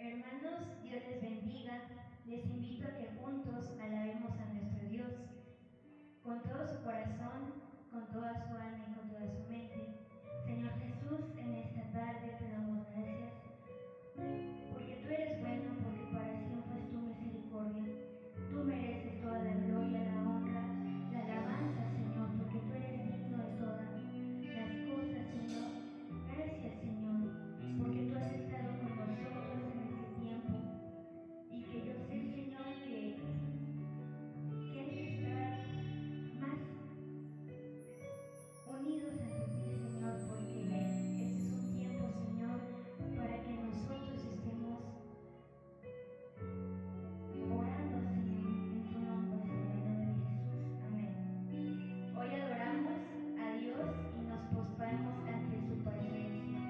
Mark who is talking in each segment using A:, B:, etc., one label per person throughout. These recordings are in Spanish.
A: Hermanos, Dios les bendiga. Les invito a que juntos alabemos a nuestro Dios con todo su corazón, con toda su alma y con toda su mente. Señor Jesús, en esta tarde te damos gracias porque tú eres bueno, porque para siempre es tu misericordia. Tú mereces toda la gloria, la honra, la alabanza, Señor, porque tú eres digno de todas las cosas, Señor. Gracias, Señor, porque tú has estado con nosotros en este tiempo y que yo sé, Señor, que hay que estar más unidos ante ti, Señor, porque este es un tiempo, Señor, para que nosotros estemos orando, Señor, en tu nombre, Señor, en el nombre de Jesús. Amén. Hoy adoramos a Dios y nos postramos ante su presencia.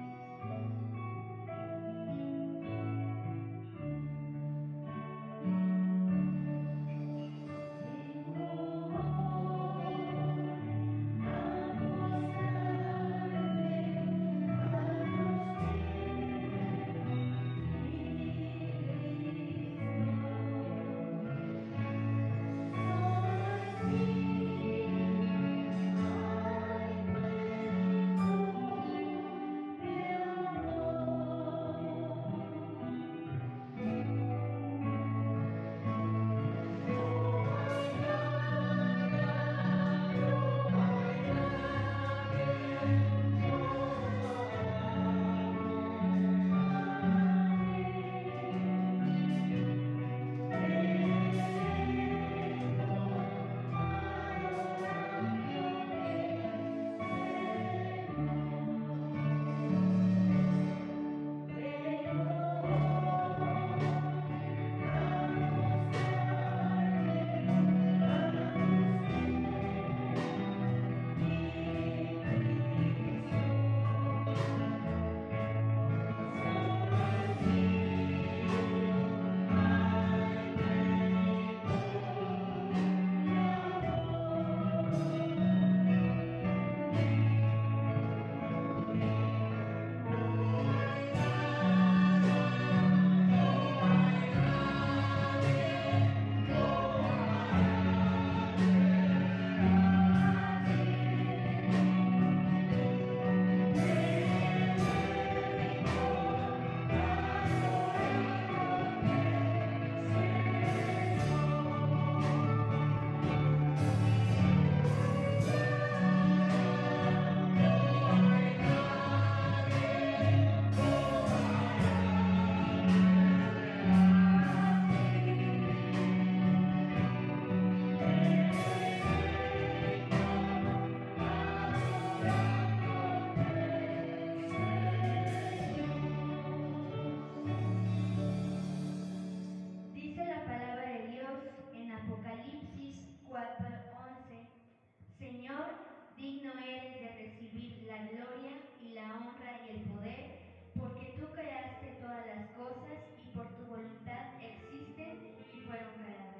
A: Dice la palabra de Dios en Apocalipsis 4:11, Señor, digno eres de recibir la gloria y la honra y el poder, porque tú creaste todas las cosas y por tu voluntad existen y fueron creadas.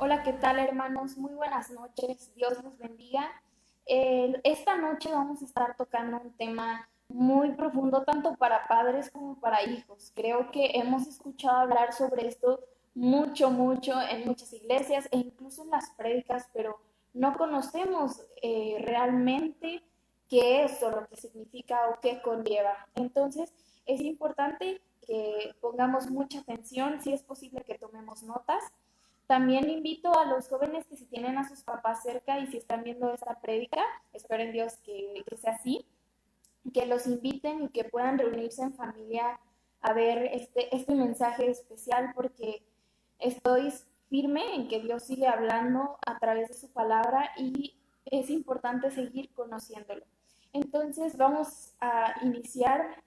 B: Hola, ¿qué tal, hermanos? Muy buenas noches. Dios los bendiga. Esta noche vamos a estar tocando un tema muy profundo tanto para padres como para hijos. Creo que hemos escuchado hablar sobre esto mucho en muchas iglesias e incluso en las prédicas, pero no conocemos realmente qué es o lo que significa o qué conlleva. Entonces, es importante que pongamos mucha atención, si es posible que tomemos notas. También invito a los jóvenes que si tienen a sus papás cerca y si están viendo esta prédica, espero en Dios que sea así, que los inviten y que puedan reunirse en familia a ver este mensaje especial, porque estoy firme en que Dios sigue hablando a través de su palabra y es importante seguir conociéndolo. Entonces vamos a iniciar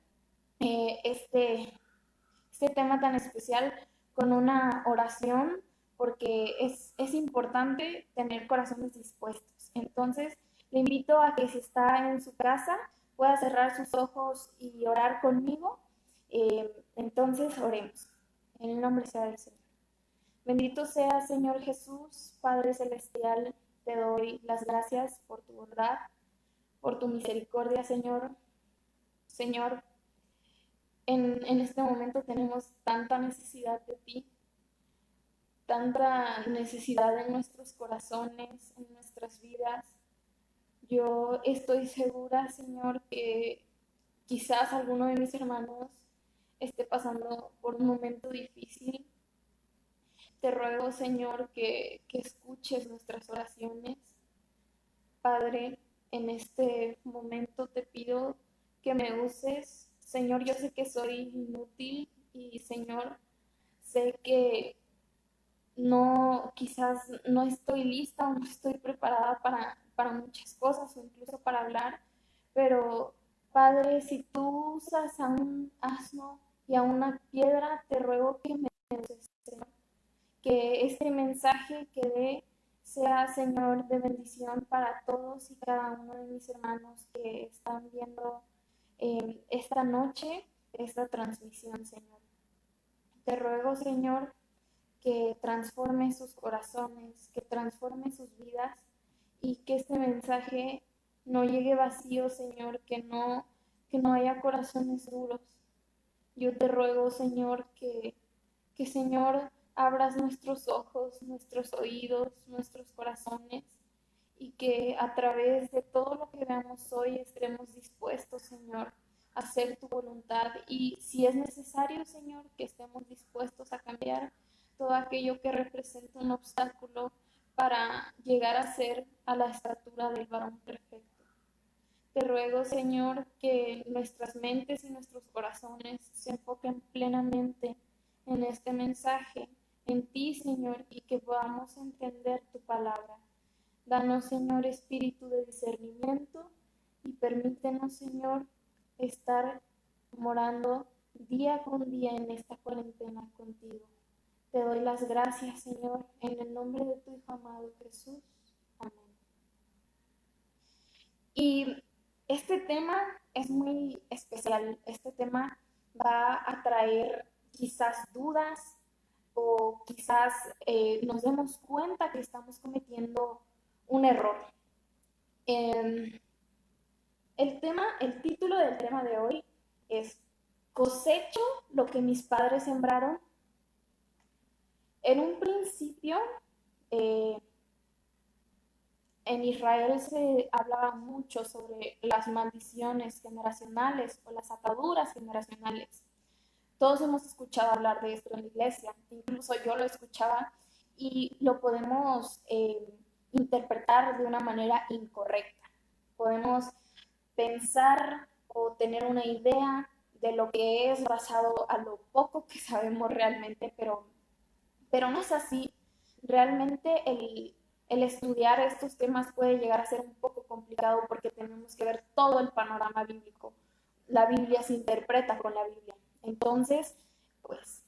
B: este tema tan especial con una oración, porque es importante tener corazones dispuestos. Entonces, le invito a que si está en su casa, pueda cerrar sus ojos y orar conmigo. Entonces, oremos. En el nombre sea del Señor. Bendito sea, Señor Jesús, Padre Celestial, te doy las gracias por tu bondad, por tu misericordia, Señor. Señor, en este momento tenemos tanta necesidad de ti, tanta necesidad en nuestros corazones, en nuestras vidas. Yo estoy segura, Señor, que quizás alguno de mis hermanos esté pasando por un momento difícil. Te ruego, Señor, que escuches nuestras oraciones. Padre, en este momento te pido que me uses. Señor, yo sé que soy inútil y, Señor, sé que quizás no estoy lista o no estoy preparada para muchas cosas o incluso para hablar, pero Padre, si tú usas a un asno y a una piedra, te ruego que me uses, Señor, que este mensaje que dé sea, Señor, de bendición para todos y cada uno de mis hermanos que están viendo esta noche esta transmisión, Señor. Te ruego, Señor, que transforme sus corazones, que transforme sus vidas y que este mensaje no llegue vacío, Señor, que no haya corazones duros. Yo te ruego, Señor, que Señor, abras nuestros ojos, nuestros oídos, nuestros corazones y que a través de todo lo que veamos hoy estaremos dispuestos, Señor, a hacer tu voluntad y si es necesario, Señor, que estemos dispuestos a cambiar todo aquello que representa un obstáculo para llegar a ser a la estatura del varón perfecto. Te ruego, Señor, que nuestras mentes y nuestros corazones se enfoquen plenamente en este mensaje, en ti, Señor, y que podamos entender tu palabra. Danos, Señor, espíritu de discernimiento y permítenos, Señor, estar morando día con día en esta cuarentena contigo. Te doy las gracias, Señor, en el nombre de tu Hijo amado Jesús. Amén. Y este tema es muy especial. Este tema va a traer quizás dudas o quizás nos demos cuenta que estamos cometiendo un error. El título del tema de hoy es ¿Cosecho lo que mis padres sembraron? En un principio, eh, en Israel se hablaba mucho sobre las maldiciones generacionales o las ataduras generacionales. Todos hemos escuchado hablar de esto en la iglesia, incluso yo lo escuchaba y lo podemos interpretar de una manera incorrecta. Podemos pensar o tener una idea de lo que es basado a lo poco que sabemos realmente, pero no es así. Realmente el estudiar estos temas puede llegar a ser un poco complicado porque tenemos que ver todo el panorama bíblico. La Biblia se interpreta con la Biblia. Entonces, pues,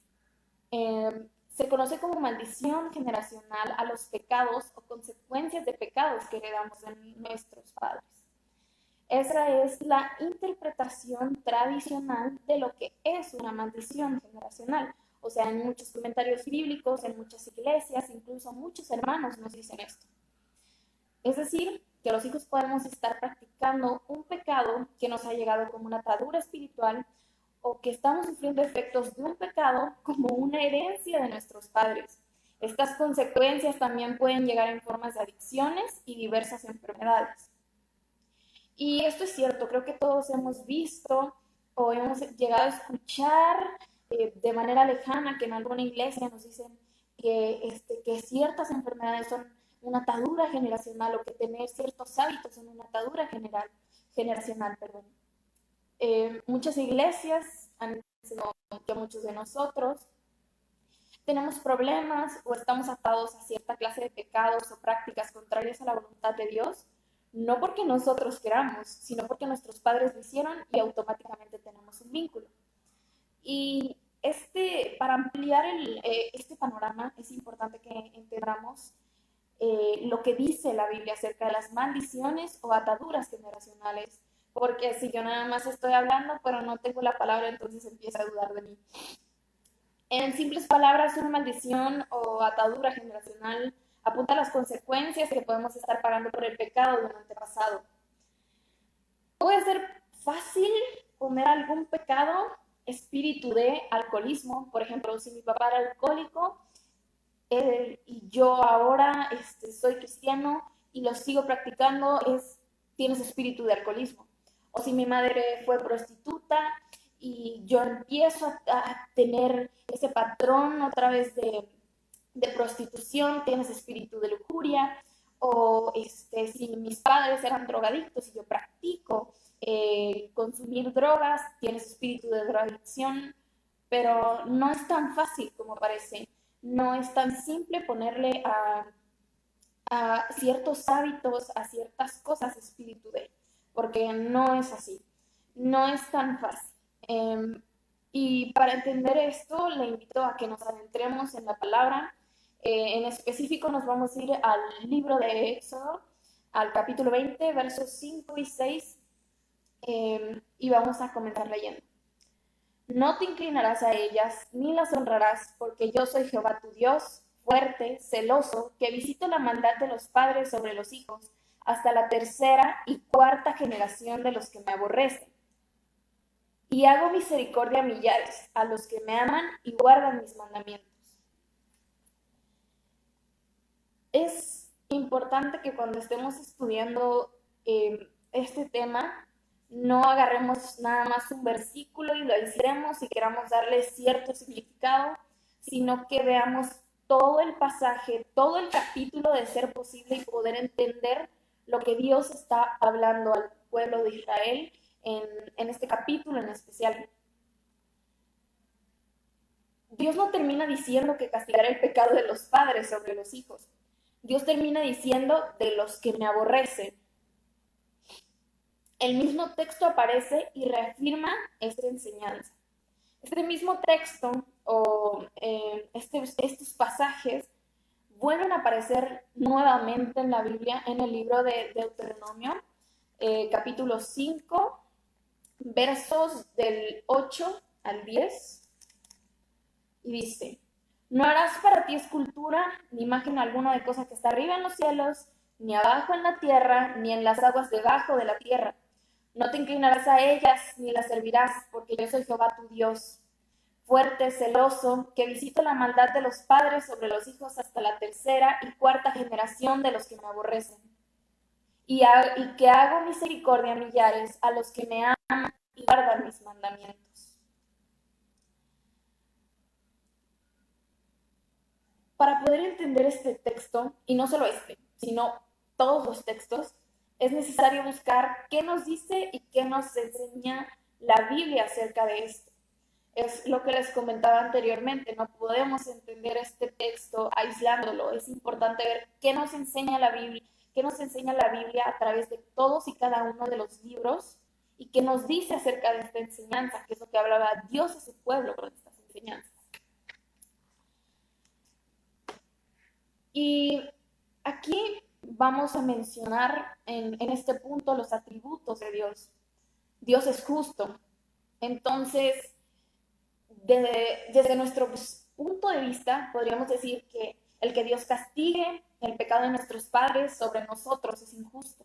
B: se conoce como maldición generacional a los pecados o consecuencias de pecados que heredamos de nuestros padres. Esa es la interpretación tradicional de lo que es una maldición generacional O sea, en muchos comentarios bíblicos, en muchas iglesias, incluso muchos hermanos nos dicen esto. Es decir, que los hijos podemos estar practicando un pecado que nos ha llegado como una atadura espiritual o que estamos sufriendo efectos de un pecado como una herencia de nuestros padres. Estas consecuencias también pueden llegar en formas de adicciones y diversas enfermedades. Y esto es cierto, creo que todos hemos visto o hemos llegado a escuchar de manera lejana que en alguna iglesia nos dicen que ciertas enfermedades son una atadura generacional o que tener ciertos hábitos son una atadura generacional. Perdón. Muchas iglesias han enseñado que muchos de nosotros tenemos problemas o estamos atados a cierta clase de pecados o prácticas contrarias a la voluntad de Dios, no porque nosotros queramos, sino porque nuestros padres lo hicieron y automáticamente tenemos un vínculo. Y para ampliar este panorama es importante que entendamos lo que dice la Biblia acerca de las maldiciones o ataduras generacionales, porque si yo nada más estoy hablando pero no tengo la palabra, entonces empieza a dudar de mí. En simples palabras, una maldición o atadura generacional apunta a las consecuencias que podemos estar pagando por el pecado de un antepasado. Puede ser fácil poner algún pecado, espíritu de alcoholismo. Por ejemplo, si mi papá era alcohólico y yo ahora soy cristiano y lo sigo practicando, tienes espíritu de alcoholismo. O si mi madre fue prostituta y yo empiezo a tener ese patrón otra vez de prostitución, tienes espíritu de lujuria. O si mis padres eran drogadictos y yo practico consumir drogas, tienes espíritu de drogadicción. Pero no es tan fácil como parece. No es tan simple ponerle a ciertos hábitos, a ciertas cosas espíritu de, porque no es así. No es tan fácil. Y para entender esto, le invito a que nos adentremos en la palabra. En específico nos vamos a ir al libro de Éxodo, al capítulo 20, versos 5 y 6, y vamos a comenzar leyendo. No te inclinarás a ellas, ni las honrarás, porque yo soy Jehová tu Dios, fuerte, celoso, que visito la maldad de los padres sobre los hijos, hasta la tercera y cuarta generación de los que me aborrecen. Y hago misericordia a millares, a los que me aman y guardan mis mandamientos. Es importante que cuando estemos estudiando este tema, no agarremos nada más un versículo y lo aislemos y queramos darle cierto significado, sino que veamos todo el pasaje, todo el capítulo de ser posible y poder entender lo que Dios está hablando al pueblo de Israel en este capítulo en especial. Dios no termina diciendo que castigará el pecado de los padres sobre los hijos. Dios termina diciendo de los que me aborrecen. El mismo texto aparece y reafirma esta enseñanza. Este mismo texto o estos pasajes vuelven a aparecer nuevamente en la Biblia, en el libro de Deuteronomio, capítulo 5, versos del 8 al 10. Y dice: no harás para ti escultura, ni imagen alguna de cosa que está arriba en los cielos, ni abajo en la tierra, ni en las aguas debajo de la tierra. No te inclinarás a ellas, ni las servirás, porque yo soy Jehová tu Dios, fuerte, celoso, que visito la maldad de los padres sobre los hijos hasta la tercera y cuarta generación de los que me aborrecen. Y que hago misericordia a millares, a los que me aman y guardan mis mandamientos. Para poder entender este texto, y no solo este, sino todos los textos, es necesario buscar qué nos dice y qué nos enseña la Biblia acerca de esto. Es lo que les comentaba anteriormente, no podemos entender este texto aislándolo. Es importante ver qué nos enseña la Biblia, a través de todos y cada uno de los libros y qué nos dice acerca de esta enseñanza, que es lo que hablaba Dios a su pueblo con estas enseñanzas. Y aquí vamos a mencionar en este punto los atributos de Dios. Dios es justo. Entonces, desde nuestro punto de vista, podríamos decir que el que Dios castigue el pecado de nuestros padres sobre nosotros es injusto.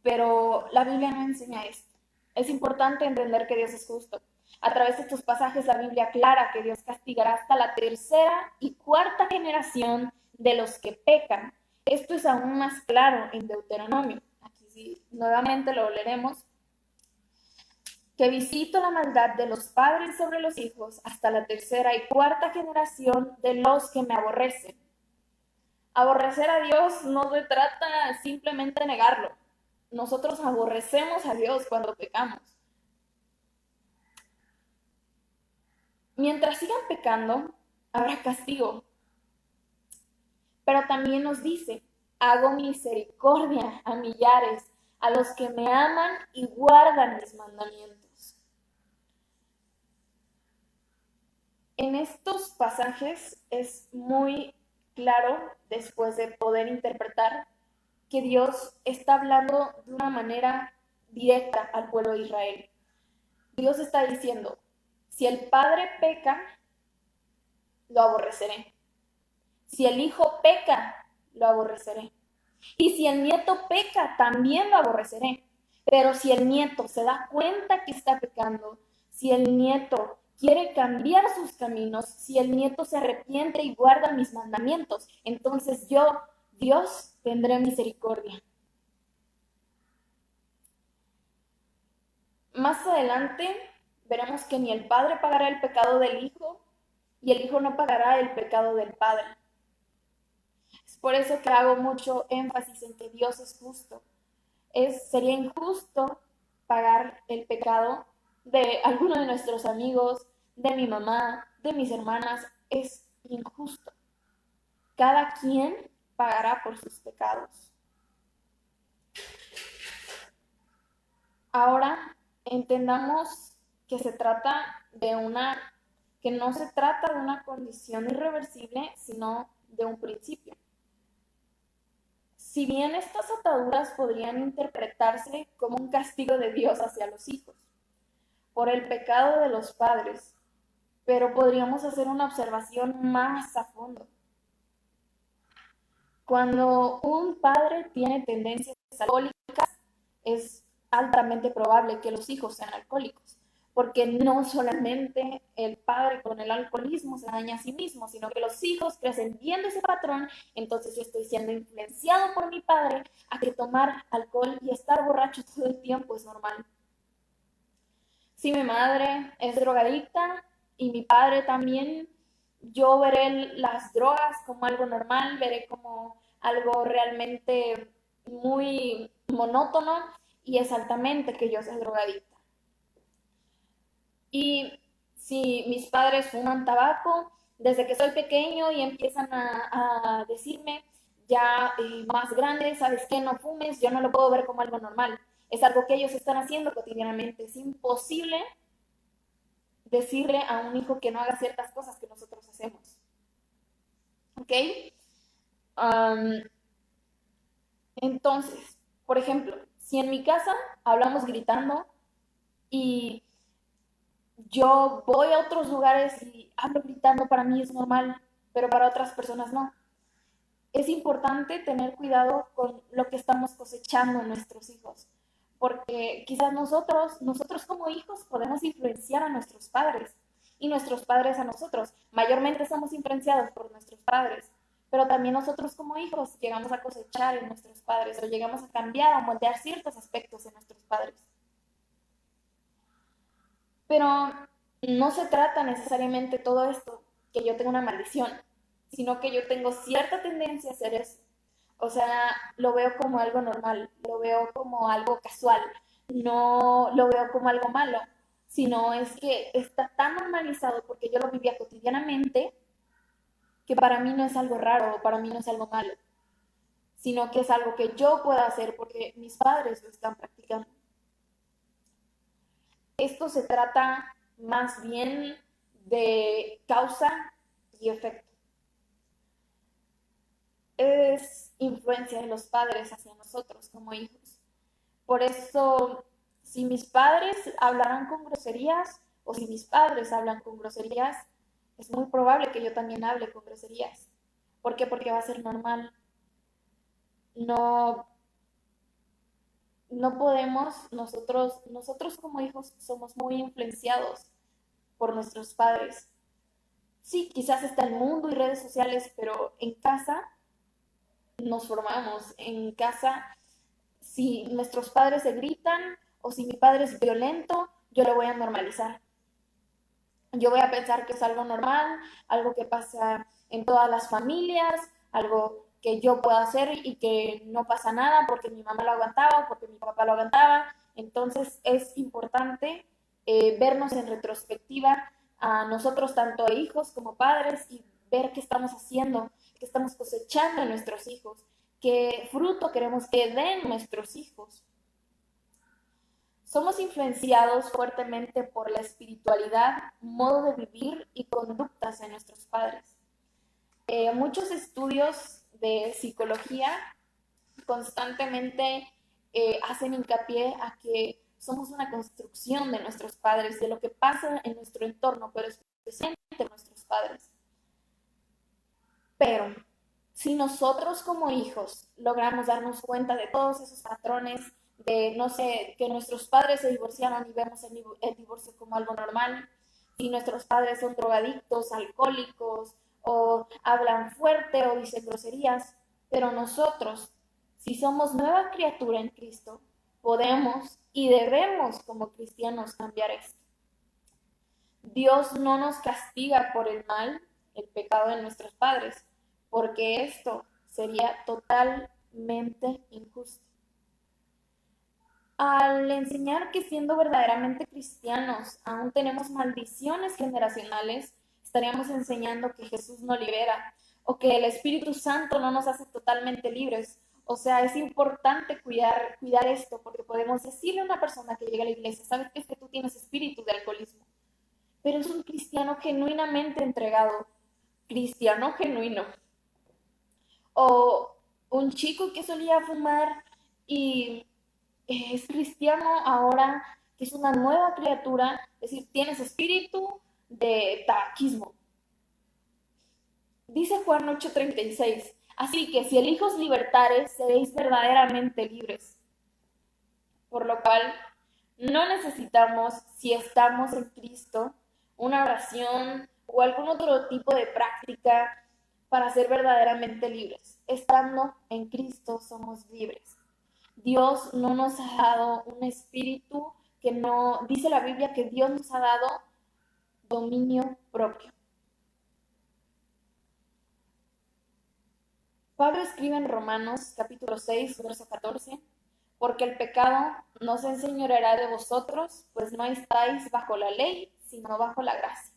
B: Pero la Biblia no enseña esto. Es importante entender que Dios es justo. A través de estos pasajes la Biblia aclara que Dios castigará hasta la tercera y cuarta generación de los que pecan. Esto es aún más claro en Deuteronomio. Aquí sí, nuevamente lo leeremos. Que visito la maldad de los padres sobre los hijos hasta la tercera y cuarta generación de los que me aborrecen. Aborrecer a Dios no se trata simplemente de negarlo. Nosotros aborrecemos a Dios cuando pecamos. Mientras sigan pecando, habrá castigo. Pero también nos dice, hago misericordia a millares, a los que me aman y guardan mis mandamientos. En estos pasajes es muy claro, después de poder interpretar, que Dios está hablando de una manera directa al pueblo de Israel. Dios está diciendo, si el padre peca, lo aborreceré. Si el hijo peca, lo aborreceré. Y si el nieto peca, también lo aborreceré. Pero si el nieto se da cuenta que está pecando, si el nieto quiere cambiar sus caminos, si el nieto se arrepiente y guarda mis mandamientos, entonces yo, Dios, tendré misericordia. Más adelante veremos que ni el padre pagará el pecado del hijo y el hijo no pagará el pecado del padre. Es por eso que hago mucho énfasis en que Dios es justo. Sería injusto pagar el pecado de alguno de nuestros amigos, de mi mamá, de mis hermanas. Es injusto. Cada quien pagará por sus pecados. Ahora entendamos que no se trata de una condición irreversible, sino de un principio. Si bien estas ataduras podrían interpretarse como un castigo de Dios hacia los hijos por el pecado de los padres, pero podríamos hacer una observación más a fondo. Cuando un padre tiene tendencias alcohólicas, es altamente probable que los hijos sean alcohólicos, porque no solamente el padre con el alcoholismo se daña a sí mismo, sino que los hijos crecen viendo ese patrón. Entonces yo estoy siendo influenciado por mi padre a que tomar alcohol y estar borracho todo el tiempo es normal. Si mi madre es drogadicta y mi padre también, yo veré las drogas como algo normal, veré como algo realmente muy monótono y es altamente que yo sea drogadicta. Y si mis padres fuman tabaco, desde que soy pequeño y empiezan a decirme ya más grande, ¿sabes qué? No fumes, yo no lo puedo ver como algo normal. Es algo que ellos están haciendo cotidianamente. Es imposible decirle a un hijo que no haga ciertas cosas que nosotros hacemos. ¿Ok? Entonces, por ejemplo, si en mi casa hablamos gritando y yo voy a otros lugares y hablo gritando, para mí es normal, pero para otras personas no. Es importante tener cuidado con lo que estamos cosechando en nuestros hijos, porque quizás nosotros como hijos podemos influenciar a nuestros padres y nuestros padres a nosotros. Mayormente somos influenciados por nuestros padres, pero también nosotros como hijos llegamos a cosechar en nuestros padres o llegamos a cambiar o moldear ciertos aspectos en nuestros padres. Pero no se trata necesariamente todo esto que yo tenga una maldición, sino que yo tengo cierta tendencia a hacer eso. O sea, lo veo como algo normal, lo veo como algo casual, no lo veo como algo malo, sino es que está tan normalizado porque yo lo vivía cotidianamente que para mí no es algo raro o para mí no es algo malo, sino que es algo que yo puedo hacer porque mis padres lo están practicando. Esto se trata más bien de causa y efecto. Es influencia de los padres hacia nosotros como hijos. Por eso, si mis padres hablaran con groserías o si mis padres hablan con groserías, es muy probable que yo también hable con groserías. ¿Por qué? Porque va a ser normal. No, no podemos, nosotros como hijos somos muy influenciados por nuestros padres. Sí, quizás está el mundo y redes sociales, pero en casa nos formamos. En casa, si nuestros padres se gritan o si mi padre es violento, yo lo voy a normalizar. Yo voy a pensar que es algo normal, algo que pasa en todas las familias, algo que yo puedo hacer y que no pasa nada porque mi mamá lo aguantaba, porque mi papá lo aguantaba. Entonces es importante vernos en retrospectiva a nosotros, tanto hijos como padres, y ver qué estamos haciendo, qué estamos cosechando en nuestros hijos, qué fruto queremos que den nuestros hijos. Somos influenciados fuertemente por la espiritualidad, modo de vivir y conductas de nuestros padres. Muchos estudios de psicología constantemente hacen hincapié a que somos una construcción de nuestros padres, de lo que pasa en nuestro entorno, pero especialmente de nuestros padres. Pero si nosotros como hijos logramos darnos cuenta de todos esos patrones, de, no sé, que nuestros padres se divorciaron y vemos el divorcio como algo normal, si nuestros padres son drogadictos, alcohólicos, o hablan fuerte o dicen groserías, pero nosotros, si somos nueva criatura en Cristo, podemos y debemos como cristianos cambiar esto. Dios no nos castiga por el mal, el pecado de nuestros padres, porque esto sería totalmente injusto. Al enseñar que siendo verdaderamente cristianos aún tenemos maldiciones generacionales, estaríamos enseñando que Jesús no libera o que el Espíritu Santo no nos hace totalmente libres. O sea, es importante cuidar esto, porque podemos decirle a una persona que llega a la iglesia, ¿sabes qué? Es que tú tienes espíritu de alcoholismo, pero es un cristiano genuinamente entregado, cristiano genuino. O un chico que solía fumar y es cristiano ahora, que es una nueva criatura, es decir, tienes espíritu de tabaquismo. Dice Juan 8:36, así que si el Hijo os libertare, seréis verdaderamente libres. Por lo cual, no necesitamos, si estamos en Cristo, una oración o algún otro tipo de práctica para ser verdaderamente libres. Estando en Cristo somos libres. Dios no nos ha dado un espíritu que no, dice la Biblia que Dios nos ha dado dominio propio. Pablo escribe en Romanos capítulo 6, verso 14, porque el pecado no se enseñoreará de vosotros, pues no estáis bajo la ley, sino bajo la gracia.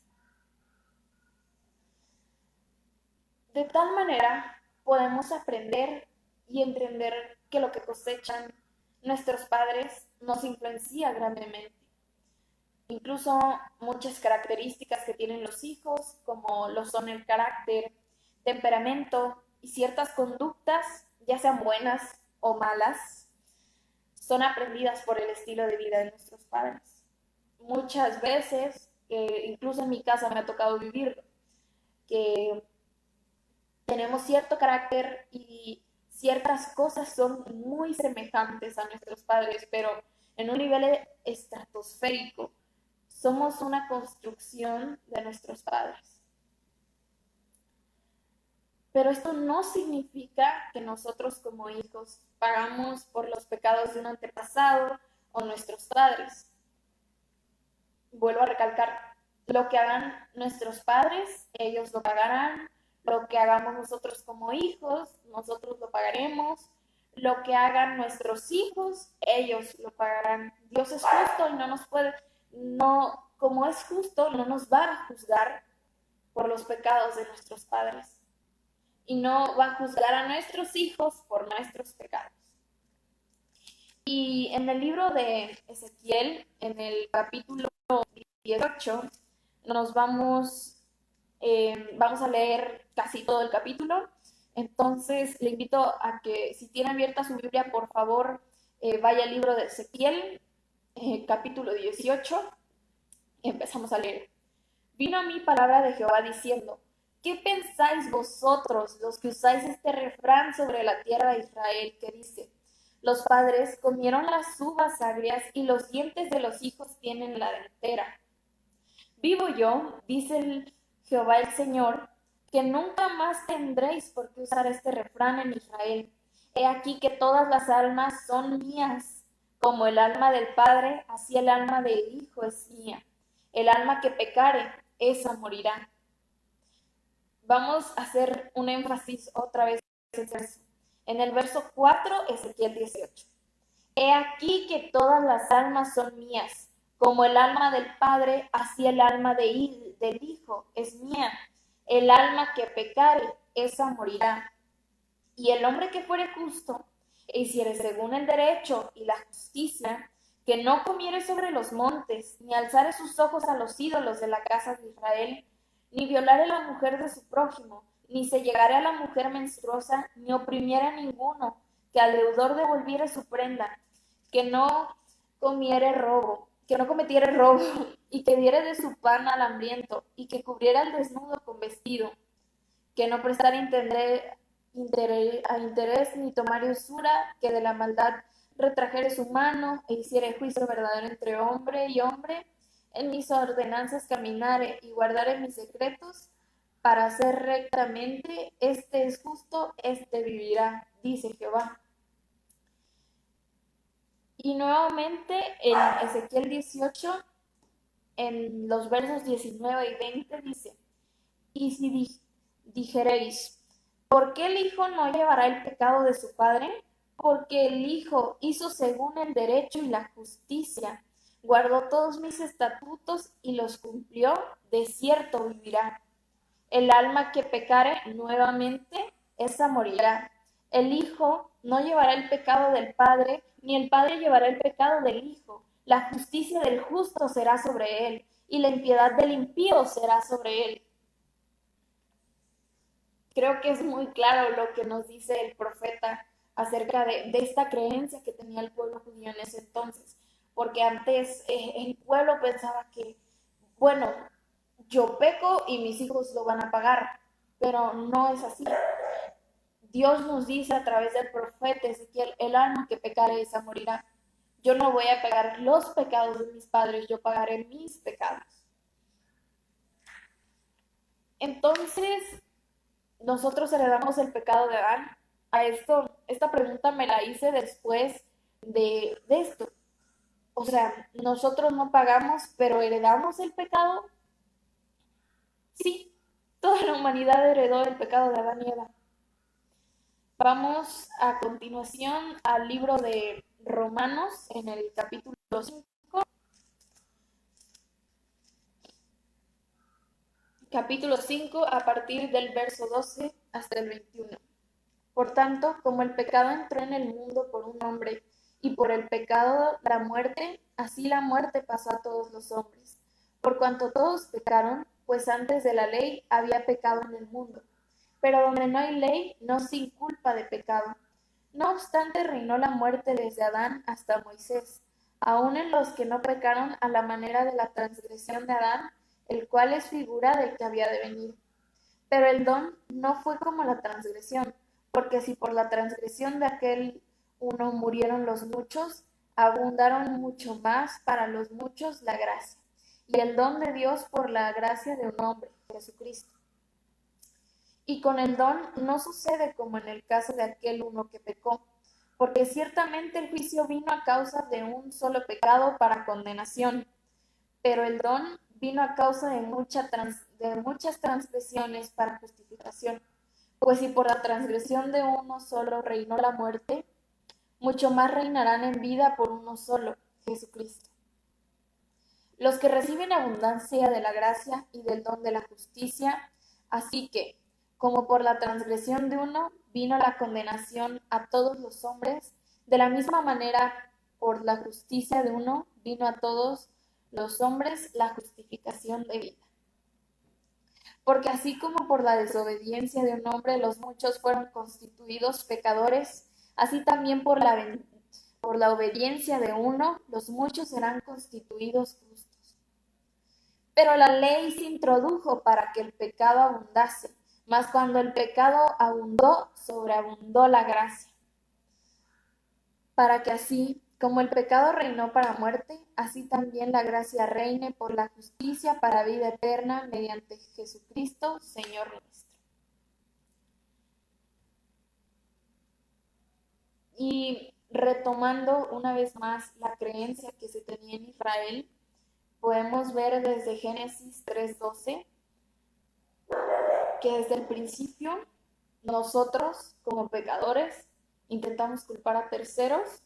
B: De tal manera podemos aprender y entender que lo que cosechan nuestros padres nos influencia grandemente. Incluso muchas características que tienen los hijos, como lo son el carácter, temperamento y ciertas conductas, ya sean buenas o malas, son aprendidas por el estilo de vida de nuestros padres. Muchas veces, incluso en mi casa me ha tocado vivir, que tenemos cierto carácter y ciertas cosas son muy semejantes a nuestros padres, pero en un nivel estratosférico. Somos una construcción de nuestros padres. Pero esto no significa que nosotros como hijos pagamos por los pecados de un antepasado o nuestros padres. Vuelvo a recalcar, lo que hagan nuestros padres, ellos lo pagarán. Lo que hagamos nosotros como hijos, nosotros lo pagaremos. Lo que hagan nuestros hijos, ellos lo pagarán. Dios es justo y no nos puede, no, como es justo, no nos va a juzgar por los pecados de nuestros padres. Y no va a juzgar a nuestros hijos por nuestros pecados. Y en el libro de Ezequiel, en el capítulo 18, nos vamos a leer casi todo el capítulo. Entonces le invito a que si tiene abierta su Biblia, por favor, vaya al libro de Ezequiel, capítulo 18, Y empezamos a leer. Vino a mí palabra de Jehová diciendo, ¿qué pensáis vosotros, los que usáis este refrán sobre la tierra de Israel, que dice, los padres comieron las uvas agrias y los dientes de los hijos tienen la dentera? Vivo yo, dice Jehová el Señor, que nunca más tendréis por qué usar este refrán en Israel. He aquí que todas las almas son mías, como el alma del Padre, así el alma del Hijo es mía. El alma que pecare, esa morirá. Vamos a hacer un énfasis otra vez en ese verso. En el verso 4, Ezequiel 18. He aquí que todas las almas son mías, como el alma del Padre, así el alma del Hijo es mía. El alma que pecare, esa morirá. Y el hombre que fuere justo, e hiciere según el derecho y la justicia, que no comiere sobre los montes, ni alzare sus ojos a los ídolos de la casa de Israel, ni violare la mujer de su prójimo, ni se llegare a la mujer menstruosa, ni oprimiere a ninguno, que al deudor devolviere su prenda, que no cometiere robo, y que diere de su pan al hambriento, y que cubriera al desnudo con vestido, que no prestara interés ni tomare usura, que de la maldad retrajere su mano, e hiciere juicio verdadero entre hombre y hombre, en mis ordenanzas caminare y guardare mis decretos, para hacer rectamente, este es justo, este vivirá, dice Jehová. Y nuevamente en Ezequiel 18, en los versos 19 y 20 dice, y si dijereis, ¿por qué el Hijo no llevará el pecado de su Padre? Porque el Hijo hizo según el derecho y la justicia, guardó todos mis estatutos y los cumplió, de cierto vivirá. El alma que pecare nuevamente, esa morirá. El Hijo no llevará el pecado del Padre, ni el Padre llevará el pecado del Hijo. La justicia del justo será sobre él, y la impiedad del impío será sobre él. Creo que es muy claro lo que nos dice el profeta acerca de esta creencia que tenía el pueblo judío en ese entonces, porque antes el pueblo pensaba que, bueno, yo peco y mis hijos lo van a pagar, pero no es así. Dios nos dice a través del profeta Ezequiel, el alma que pecare esa morirá. Yo no voy a pagar los pecados de mis padres, yo pagaré mis pecados. Entonces, nosotros heredamos el pecado de Adán. Esta pregunta me la hice después de esto. O sea, nosotros no pagamos, pero heredamos el pecado. Sí, toda la humanidad heredó el pecado de Adán y Eva. Vamos a continuación al libro de Romanos en el capítulo 5. Capítulo 5 a partir del verso 12 hasta el 21. Por tanto, como el pecado entró en el mundo por un hombre, y por el pecado la muerte, así la muerte pasó a todos los hombres. Por cuanto todos pecaron, pues antes de la ley había pecado en el mundo. Pero donde no hay ley, no se inculpa de pecado. No obstante, reinó la muerte desde Adán hasta Moisés, aun en los que no pecaron a la manera de la transgresión de Adán, el cual es figura del que había de venir. Pero el don no fue como la transgresión, porque si por la transgresión de aquel uno murieron los muchos, abundaron mucho más para los muchos la gracia, y el don de Dios por la gracia de un hombre, Jesucristo. Y con el don no sucede como en el caso de aquel uno que pecó, porque ciertamente el juicio vino a causa de un solo pecado para condenación, pero el don vino a causa de muchas transgresiones para justificación. Pues si por la transgresión de uno solo reinó la muerte, mucho más reinarán en vida por uno solo, Jesucristo. Los que reciben abundancia de la gracia y del don de la justicia, así que, como por la transgresión de uno vino la condenación a todos los hombres, de la misma manera por la justicia de uno vino a todos los hombres la justificación de vida. Porque así como por la desobediencia de un hombre los muchos fueron constituidos pecadores, así también por la obediencia de uno los muchos serán constituidos justos. Pero la ley se introdujo para que el pecado abundase, mas cuando el pecado abundó, sobreabundó la gracia, para que así como el pecado reinó para muerte, así también la gracia reine por la justicia para vida eterna mediante Jesucristo, Señor nuestro. Y retomando una vez más la creencia que se tenía en Israel, podemos ver desde Génesis 3:12 que desde el principio nosotros como pecadores intentamos culpar a terceros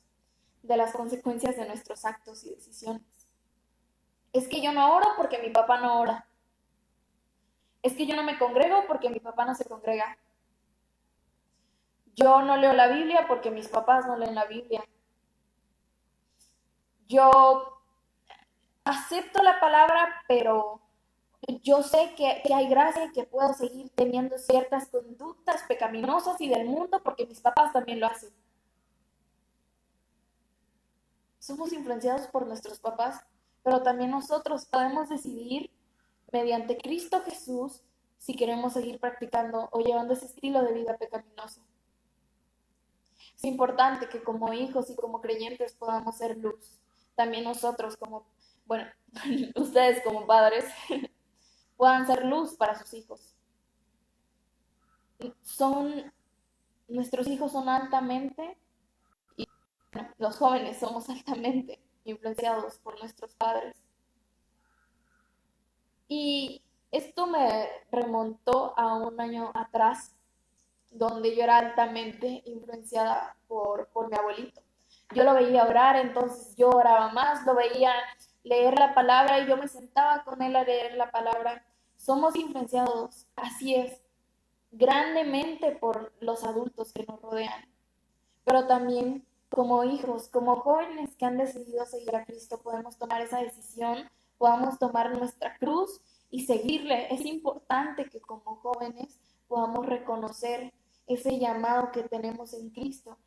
B: de las consecuencias de nuestros actos y decisiones. Es que yo no oro porque mi papá no ora. Es que yo no me congrego porque mi papá no se congrega. Yo no leo la Biblia porque mis papás no leen la Biblia. Yo acepto la palabra, pero yo sé que hay gracia y que puedo seguir teniendo ciertas conductas pecaminosas y del mundo porque mis papás también lo hacen. Somos influenciados por nuestros papás, pero también nosotros podemos decidir mediante Cristo Jesús si queremos seguir practicando o llevando ese estilo de vida pecaminoso. Es importante que como hijos y como creyentes podamos ser luz. También nosotros como, bueno, ustedes como padres puedan ser luz para sus hijos. Nuestros hijos son altamente, y bueno, los jóvenes somos altamente influenciados por nuestros padres. Y esto me remontó a un año atrás, donde yo era altamente influenciada por mi abuelito. Yo lo veía orar, entonces yo oraba más, lo veía leer la palabra y yo me sentaba con él a leer la palabra. Somos influenciados, así es, grandemente por los adultos que nos rodean, pero también como hijos, como jóvenes que han decidido seguir a Cristo, podemos tomar esa decisión, podamos tomar nuestra cruz y seguirle. Es importante que como jóvenes podamos reconocer ese llamado que tenemos en Cristo,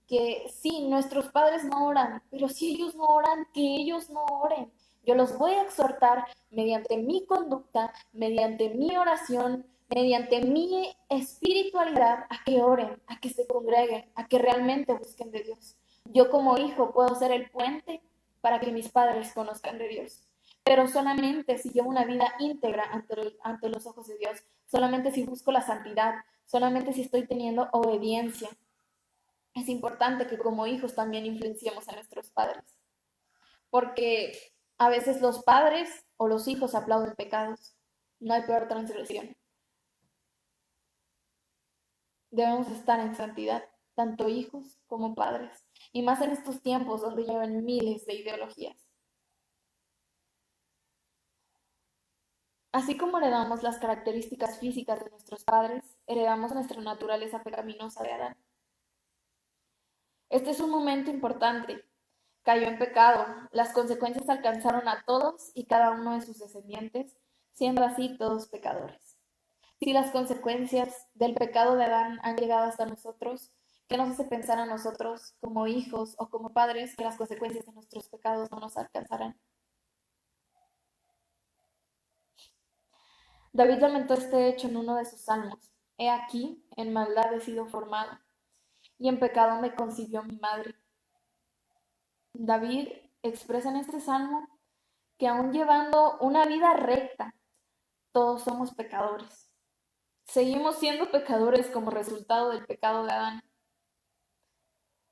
B: que sí, nuestros padres no oran, pero si ellos no oran, que ellos no oren. Yo los voy a exhortar mediante mi conducta, mediante mi oración, mediante mi espiritualidad, a que oren, a que se congreguen, a que realmente busquen de Dios. Yo como hijo puedo ser el puente para que mis padres conozcan de Dios, pero solamente si llevo una vida íntegra ante los ojos de Dios, solamente si busco la santidad, solamente si estoy teniendo obediencia. Es importante que como hijos también influenciemos a nuestros padres, porque a veces los padres o los hijos aplauden pecados. No hay peor transgresión. Debemos estar en santidad, tanto hijos como padres, y más en estos tiempos donde llevan miles de ideologías. Así como heredamos las características físicas de nuestros padres, heredamos nuestra naturaleza pecaminosa de Adán. Este es un momento importante. Cayó en pecado, las consecuencias alcanzaron a todos y cada uno de sus descendientes, siendo así todos pecadores. Si las consecuencias del pecado de Adán han llegado hasta nosotros, ¿qué nos hace pensar a nosotros como hijos o como padres que las consecuencias de nuestros pecados no nos alcanzarán? David lamentó este hecho en uno de sus salmos. He aquí, en maldad he sido formado, y en pecado me concibió mi madre. David expresa en este salmo que aún llevando una vida recta, todos somos pecadores. Seguimos siendo pecadores como resultado del pecado de Adán.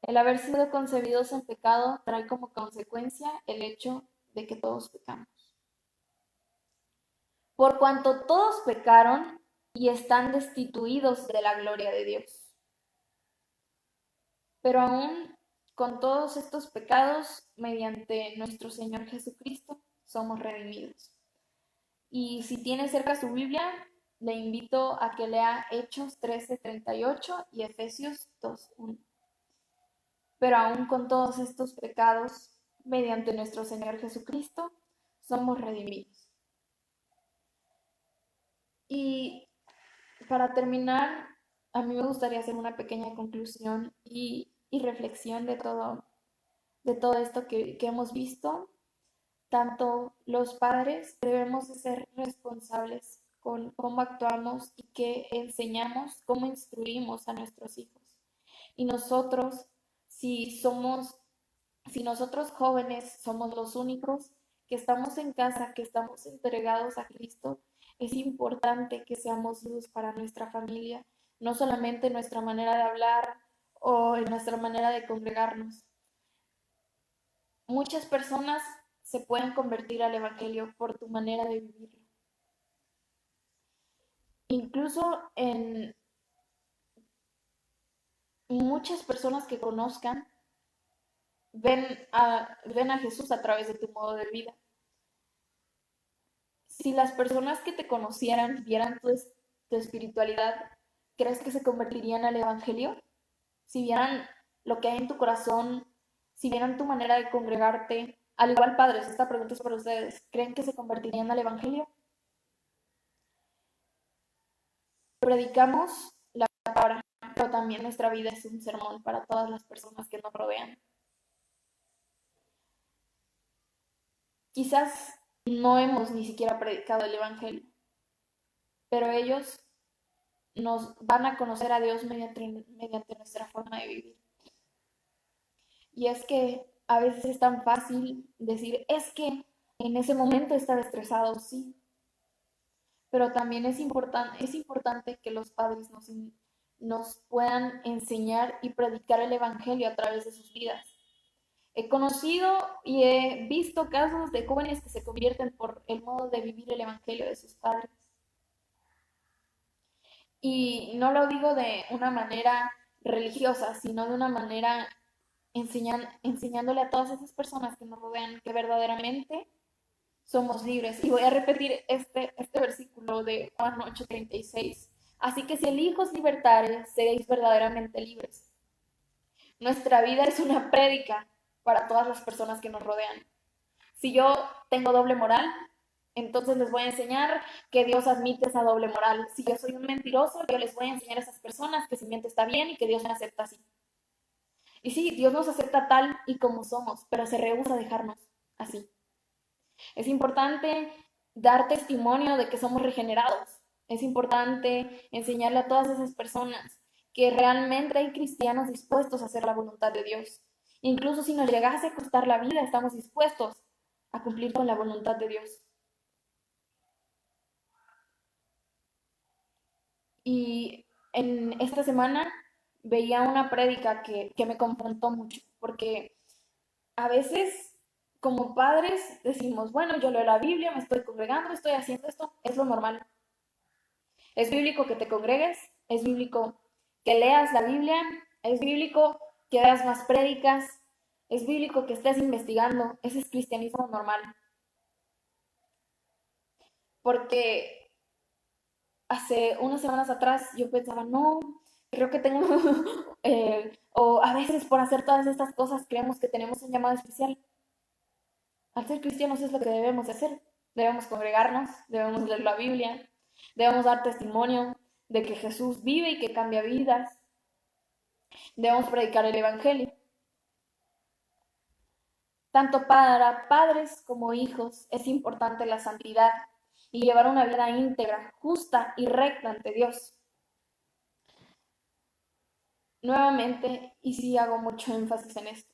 B: El haber sido concebidos en pecado trae como consecuencia el hecho de que todos pecamos. Por cuanto todos pecaron y están destituidos de la gloria de Dios. Pero aún con todos estos pecados, mediante nuestro Señor Jesucristo, somos redimidos. Y si tiene cerca su Biblia, le invito a que lea Hechos 13:38 y Efesios 2:1. Pero aún con todos estos pecados, mediante nuestro Señor Jesucristo, somos redimidos. Y para terminar, a mí me gustaría hacer una pequeña conclusión y reflexión de todo esto que hemos visto. tanto los padres debemos de ser responsables con cómo actuamos y qué enseñamos, cómo instruimos a nuestros hijos. Y nosotros, si somos, si nosotros jóvenes somos los únicos que estamos en casa, que estamos entregados a Cristo, es importante que seamos luz para nuestra familia, no solamente en nuestra manera de hablar o en nuestra manera de congregarnos. Muchas personas se pueden convertir al Evangelio por tu manera de vivirlo. Incluso en muchas personas que conozcan ven a Jesús a través de tu modo de vida. Si las personas que te conocieran vieran tu espiritualidad, ¿crees que se convertirían al Evangelio? Si vieran lo que hay en tu corazón, si vieran tu manera de congregarte, al igual padres, esta pregunta es para ustedes, ¿creen que se convertirían al Evangelio? Predicamos la palabra, pero también nuestra vida es un sermón para todas las personas que nos rodean. Quizás no hemos ni siquiera predicado el Evangelio, pero ellos nos van a conocer a Dios mediante nuestra forma de vivir. Y es que a veces es tan fácil decir, es que en ese momento estaba estresado, sí, pero también es importante que los padres nos puedan enseñar y predicar el Evangelio a través de sus vidas. He conocido y he visto casos de jóvenes que se convierten por el modo de vivir el Evangelio de sus padres. Y no lo digo de una manera religiosa, sino de una manera enseñándole a todas esas personas que nos rodean que verdaderamente somos libres. Y voy a repetir este versículo de Juan 8:36. Así que si el Hijo os libertare, seréis verdaderamente libres. Nuestra vida es una prédica para todas las personas que nos rodean. Si yo tengo doble moral, entonces les voy a enseñar que Dios admite esa doble moral. Si yo soy un mentiroso, yo les voy a enseñar a esas personas que si miente está bien y que Dios me acepta así. Y sí, Dios nos acepta tal y como somos, pero se rehúsa a dejarnos así. Es importante dar testimonio de que somos regenerados. Es importante enseñarle a todas esas personas que realmente hay cristianos dispuestos a hacer la voluntad de Dios. Incluso si nos llegase a costar la vida, estamos dispuestos a cumplir con la voluntad de Dios. Y en esta semana veía una prédica que me confrontó mucho, porque a veces como padres decimos, bueno, yo leo la Biblia, me estoy congregando, estoy haciendo esto, es lo normal. Es bíblico que te congregues, es bíblico que leas la Biblia, es bíblico que hagas más prédicas, es bíblico que estés investigando, ese es cristianismo normal. Porque hace unas semanas atrás yo pensaba, no, creo que tengo, o a veces por hacer todas estas cosas creemos que tenemos un llamado especial. Al ser cristianos es lo que debemos hacer. Debemos congregarnos, debemos leer la Biblia, debemos dar testimonio de que Jesús vive y que cambia vidas. Debemos predicar el Evangelio. Tanto para padres como hijos es importante la santidad y llevar una vida íntegra, justa y recta ante Dios. Nuevamente, y sí hago mucho énfasis en esto,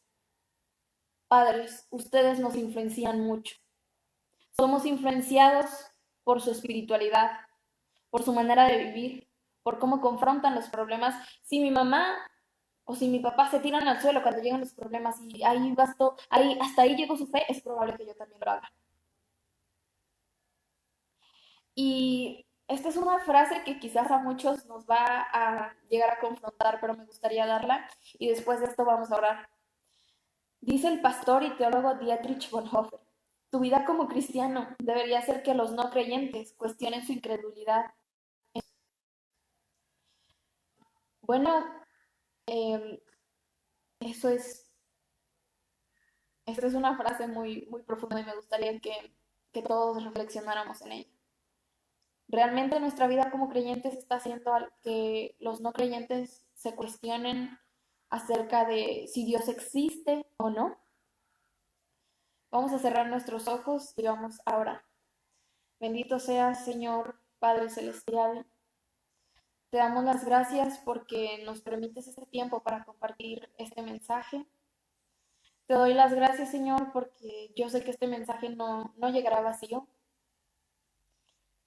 B: padres, ustedes nos influencian mucho. Somos influenciados por su espiritualidad, por su manera de vivir, por cómo confrontan los problemas. Si mi mamá o si mi papá se tiran al suelo cuando llegan los problemas y hasta ahí llegó su fe, es probable que yo también lo haga. Y esta es una frase que quizás a muchos nos va a llegar a confrontar, pero me gustaría darla y después de esto vamos a orar. Dice el pastor y teólogo Dietrich Bonhoeffer, tu vida como cristiano debería ser que los no creyentes cuestionen su incredulidad. Bueno, eh, eso es, esta es una frase muy, muy profunda y me gustaría que todos reflexionáramos en ella. ¿Realmente nuestra vida como creyentes está haciendo que los no creyentes se cuestionen acerca de si Dios existe o no? Vamos a cerrar nuestros ojos y vamos a orar. Bendito seas, Señor Padre Celestial. Te damos las gracias porque nos permites este tiempo para compartir este mensaje. Te doy las gracias, Señor, porque yo sé que este mensaje no llegará vacío.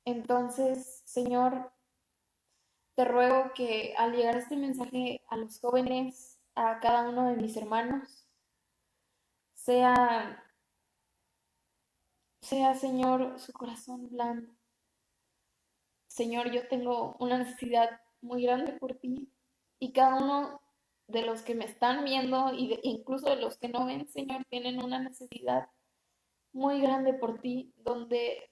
B: Entonces, Señor, te ruego que al llegar este mensaje a los jóvenes, a cada uno de mis hermanos, sea, Señor, su corazón blando. Señor, yo tengo una necesidad muy grande por ti y cada uno de los que me están viendo incluso de los que no ven, Señor, tienen una necesidad muy grande por ti, donde,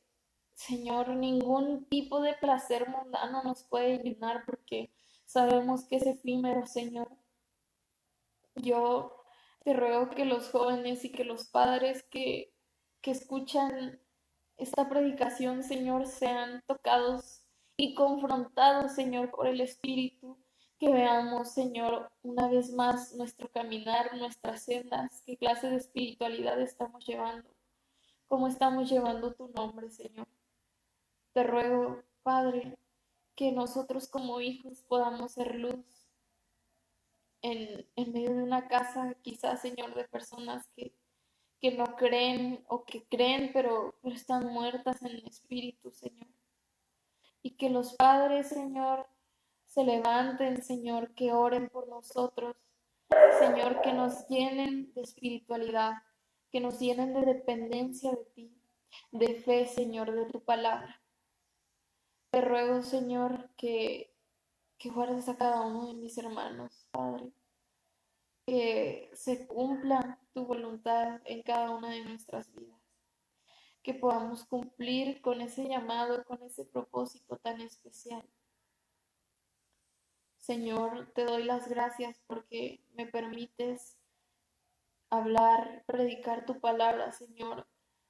B: Señor, ningún tipo de placer mundano nos puede llenar porque sabemos que es efímero, Señor. Yo te ruego que los jóvenes y que los padres que escuchan esta predicación, Señor, sean tocados y confrontados, Señor, por el Espíritu, que veamos, Señor, una vez más nuestro caminar, nuestras sendas, qué clase de espiritualidad estamos llevando, cómo estamos llevando tu nombre, Señor. Te ruego, Padre, que nosotros como hijos podamos ser luz en medio de una casa, quizás, Señor, de personas que no creen o que creen, pero están muertas en el espíritu, Señor. Y que los padres, Señor, se levanten, Señor, que oren por nosotros, Señor, que nos llenen de espiritualidad, que nos llenen de dependencia de ti, de fe, Señor, de tu palabra. Te ruego, Señor, que guardes a cada uno de mis hermanos, Padre, que se cumpla tu voluntad en cada una de nuestras vidas, que podamos cumplir con ese llamado, con ese propósito tan especial. Señor, te doy las gracias porque me permites hablar, predicar tu palabra, Señor,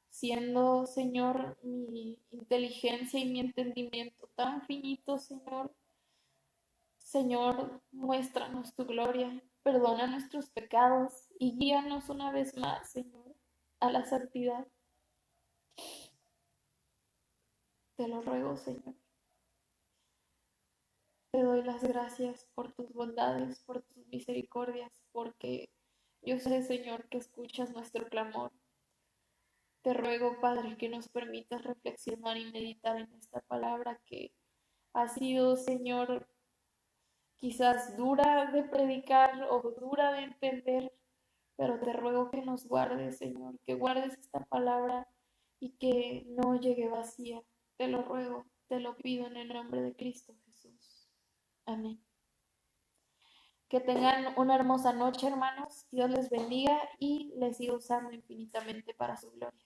B: siendo, Señor, mi inteligencia y mi entendimiento tan finito, Señor. Señor, muéstranos tu gloria, perdona nuestros pecados y guíanos una vez más, Señor, a la santidad. Te lo ruego, Señor. Te doy las gracias por tus bondades, por tus misericordias, porque yo sé, Señor, que escuchas nuestro clamor. Te ruego, Padre, que nos permitas reflexionar y meditar en esta palabra que ha sido, Señor, quizás dura de predicar o dura de entender, pero te ruego que nos guardes, Señor, que guardes esta palabra y que no llegue vacía. Te lo ruego, te lo pido en el nombre de Cristo Jesús. Amén. Que tengan una hermosa noche, hermanos. Dios les bendiga y les siga usando infinitamente para su gloria.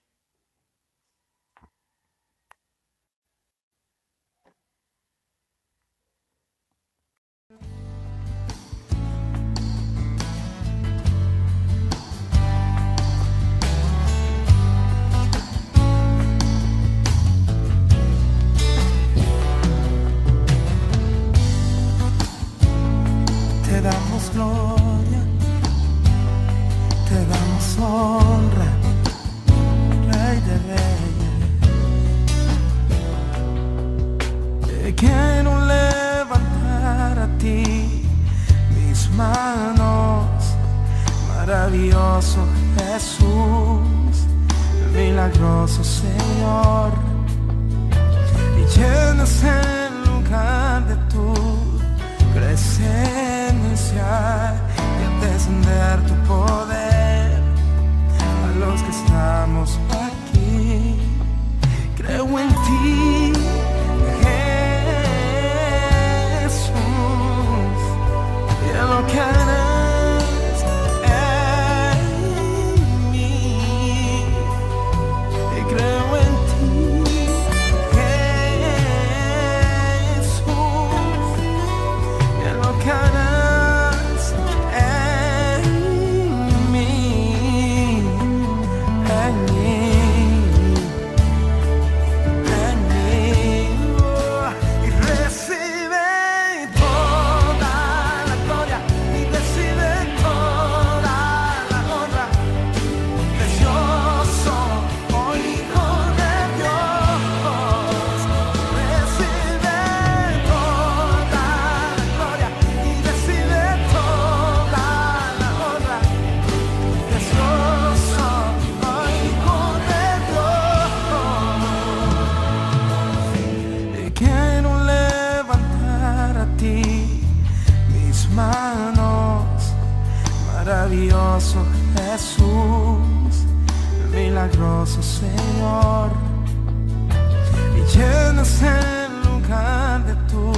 C: Te damos gloria, te damos honra, Rey de Reyes. Te quiero levantar a ti mis manos, maravilloso Jesús, milagroso Señor, y llenas el lugar de tu presencia y al descender tu poder a los que estamos aquí. Creo en ti, Jesús, y en lo que harás en mí. Y creo en ti, que harás en mí, en mí. poderoso Jesús, milagroso Señor, y llenas el lugar de tu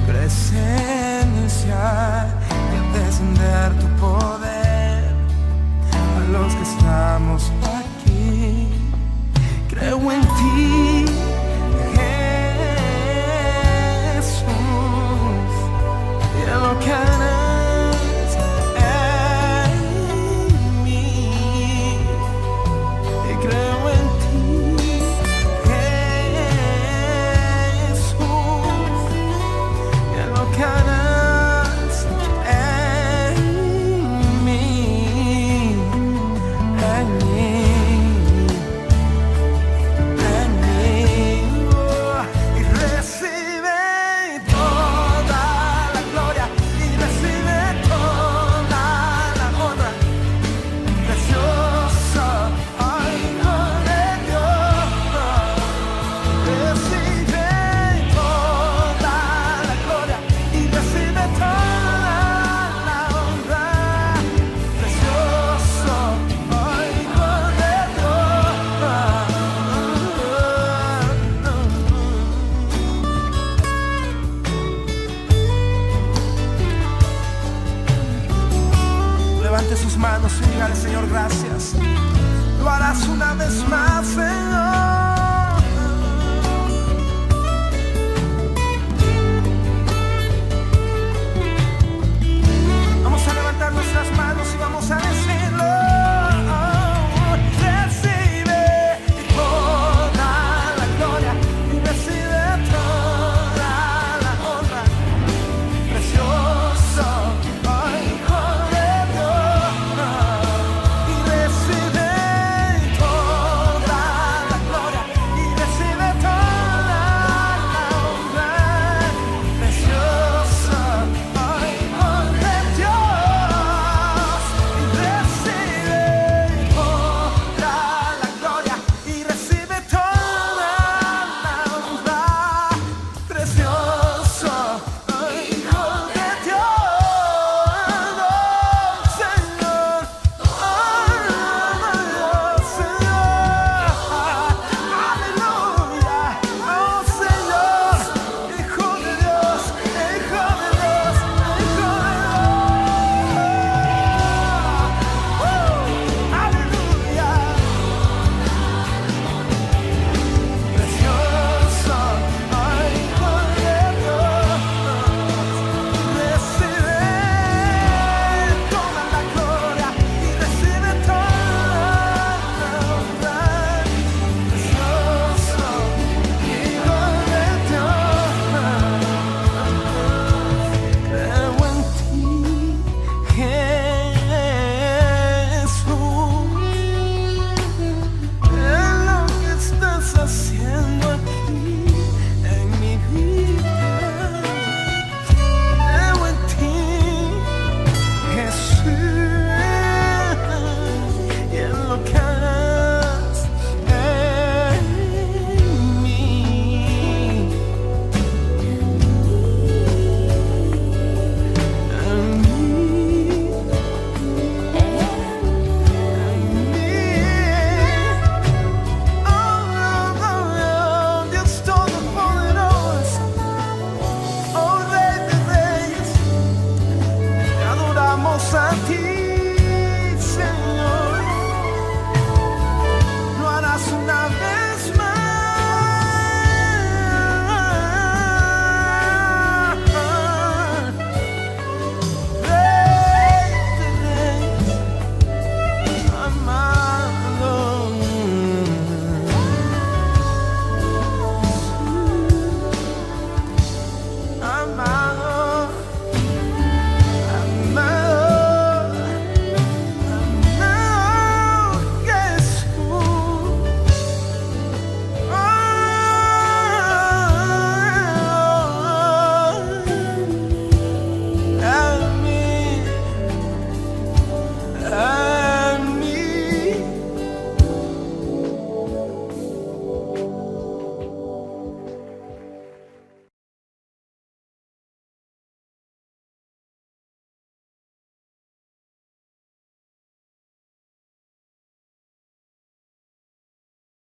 C: presencia y al descender tu poder a los que estamos aquí. Creo en ti, Jesús, y en lo que harás en mí. Y creo en ti, Jesús, y en lo que harás en mí, en mí. Levante sus manos y dígale: Señor, gracias. Lo harás una vez más.